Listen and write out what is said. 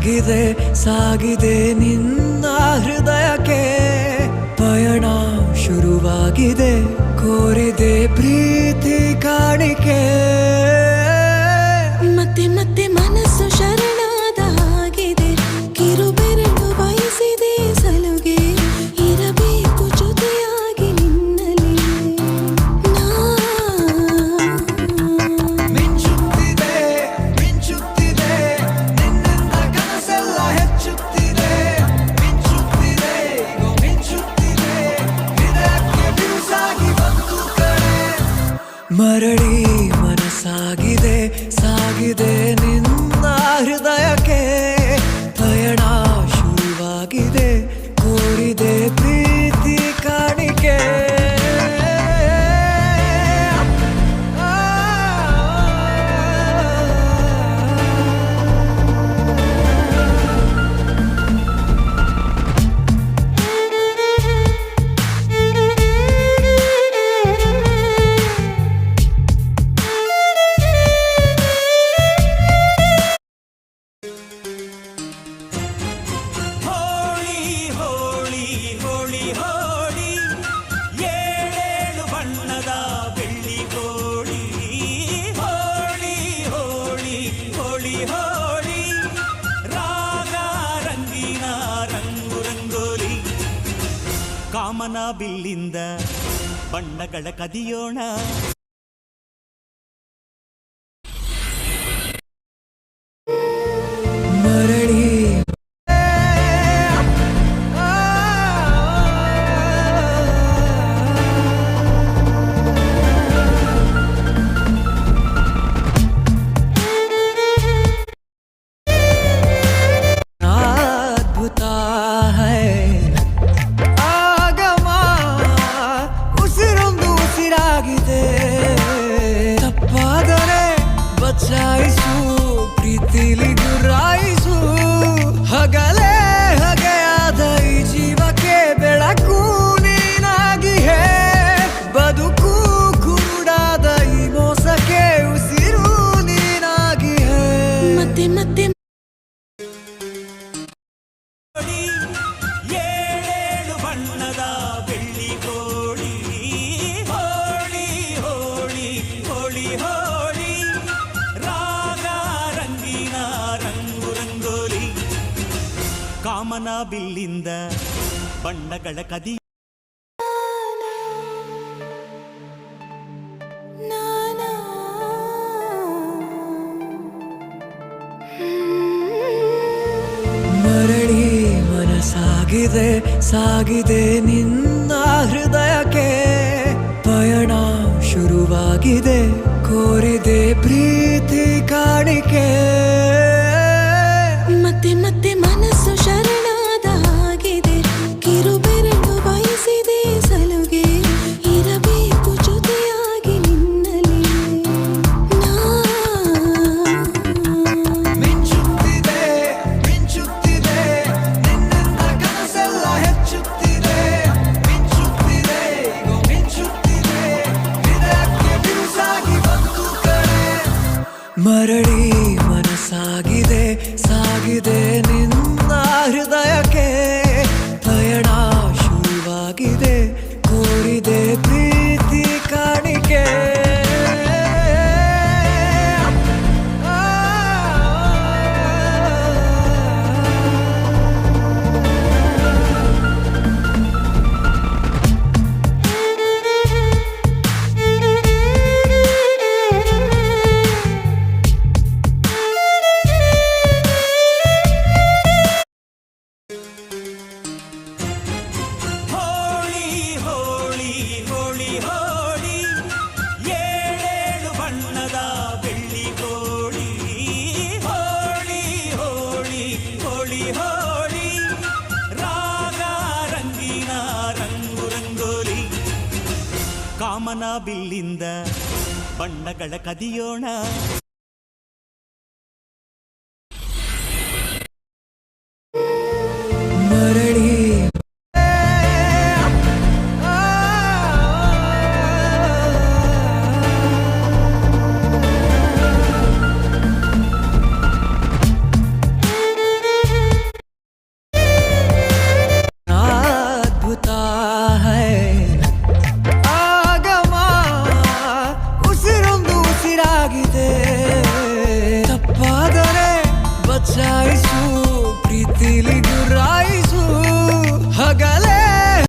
ಸಾಗಿದೆ ಸಾಗಿದೆ ನಿನ್ನ ಹೃದಯಕ್ಕೆ ಪಯಣ ಶುರುವಾಗಿದೆ ಕೋರಿದೆ ಪ್ರೀತಿ ಕಾಣಿಕೆ ಮತ್ತೆ ಮತ್ತೆ ಮನಸ್ಸು ಶರಣಾದ ಹಾಗಿದೆ ಕಿರುಬೆರಳು ಬಯಸಿದೆ ಸಲುಗೆ ಇರಬೇಕು ಜೊತೆಯಾಗಿ ನಿನ್ನಲ್ಲಿ ಮಿಂಚುತ್ತಿದೆ ಮಿಂಚುತ್ತಿದೆ ನಿನ್ನಿಂದ ಕನಸೆಲ್ಲ ಹೆಚ್ಚುತ್ತಿದೆ ಮಿಂಚುತ್ತಿದೆ ಮಿಂಚುತ್ತಿದೆ ಹೃದಯಕ್ಕೆ ಬಿರುಸಾಗಿ ಬಂತು ಕಡೆ ಮರಳಿ ಮನಸ್ಸಾಗಿದೆ ಸಾಗಿದೆ ನಿನ್ನ ಹೃದಯಕ್ಕೆ ಪಯಣ ಶುರುವಾಗಿದೆ ಕೋರಿದೆ ಪ್ರೀತಿ ಕಾಣಿಕೆ ಹೋಳಿ ಹೋಳಿ ಹೋಳಿ ಹೋಳಿ ಏಳೇಳು ಬಣ್ಣದ ಬೆಳ್ಳಿ ಕೋಳಿ ಹೋಳಿ ಹೋಳಿ ಹೋಳಿ ಹೋಳಿ ರಾಗ ರಂಗಿನ ರಂಗು ರಂಗೋಲಿ ಕಾಮನ ಬಿಲ್ಲಿಂದ ಬಣ್ಣಗಳ ಕದಿಯೋಣ ಮರಳಿ ಅದ್ಭುತ ಹೈ ಆಗಮ ಉಸಿರೊಂದು ಉಸಿರಾಗಿದೆ ತಪ್ಪಾದರೆ ಬಚಾಯಿಸು ಪ್ರೀತಿಲಿ ಗುರಾಯಿಸು ಹಗಲೇ ಹಗೆಯಾದ ಈ ಜೀವಕ್ಕೆ ಬೆಳಕು ನೀನಾಗಿ ಹೇ ಬದುಕು ಕುರುಡಾದ ಈ ಮೋಸಕ್ಕೆ ಉಸಿರು ನೀನಾಗಿ ಹೇ ಮತ್ತೆ ಮತ್ತೆ ಏಳೇಳು ಬಣ್ಣದ ಬೆಳ್ಳಿ ಕೋಳಿ ಹೋಳಿ ಹೋಳಿ ಹೋಳಿ ಹೋಳಿ ರಾಗ ರಂಗಿನ ರಂಗು ರಂಗೋಲಿ ಕಾಮನ ಬಿಲ್ಲಿಂದ ಬಣ್ಣಗಳ ಕದಿ ನಾನಾ ಮರಳಿ ಮನಸ್ಸಾಗಿದೆ ಸಾಗಿದೆ ನಿನ್ನ ಹೃದಯಕ್ಕೆ ಪಯಣ ಶುರುವಾಗಿದೆ ಕೋರಿದೆ ಪ್ರೀತಿ ಕಾಣಿಕೆ ಮತ್ತೆ ಮತ್ತೆ ಮನಸ್ಸು ಶರಣಾದ ಹಾಗಿದೆ ಕಿರುಬೆರಳು ಬಯಸಿದೆ ಸಲುಗೆ ಇರಬೇಕು ಜೊತೆಯಾಗಿ ನಿನ್ನಲ್ಲಿ ಮಿಂಚುತ್ತಿದೆ ಮಿಂಚುತ್ತಿದೆ ನಿನ್ನಿಂದ ಕನಸೆಲ್ಲ ಹೆಚ್ಚುತ್ತಿದೆ ಮಿಂಚುತ್ತಿದೆ ಮಿಂಚುತ್ತಿದೆ ಹೃದಯಕ್ಕೆ ಬಿರುಸಾಗಿ ಬಂತು ಕಡೆ ಮರಳಿ ಮನಸ್ಸಾಗಿದೆ ಸಾಗಿದೆ ನಿನ್ನ ಹೃದಯಕ್ಕೆ ಪಯಣ ಶುರುವಾಗಿದೆ ಕೋರಿದೆ ಪ್ರೀತಿ ಕಾಣಿಕೆ ಹೋಳಿ ಹೋಳಿ ಹೋಳಿ ಹೋಳಿ ಏಳೇಳು ಬಣ್ಣದ ಬೆಳ್ಳಿ ಕೋಳಿ ಹೋಳಿ ಹೋಳಿ ಹೋಳಿ ಹೋಳಿ ರಾಗ ರಂಗಿನ ರಂಗು ರಂಗೋಲಿ ಕಾಮನ ಬಿಲ್ಲಿಂದ ಬಣ್ಣಗಳ ಕದಿಯೋಣ ಮರಳಿ ಬಚಾಯಿಸು ಪ್ರೀತಿಲಿ ಗುರಾಯಿಸು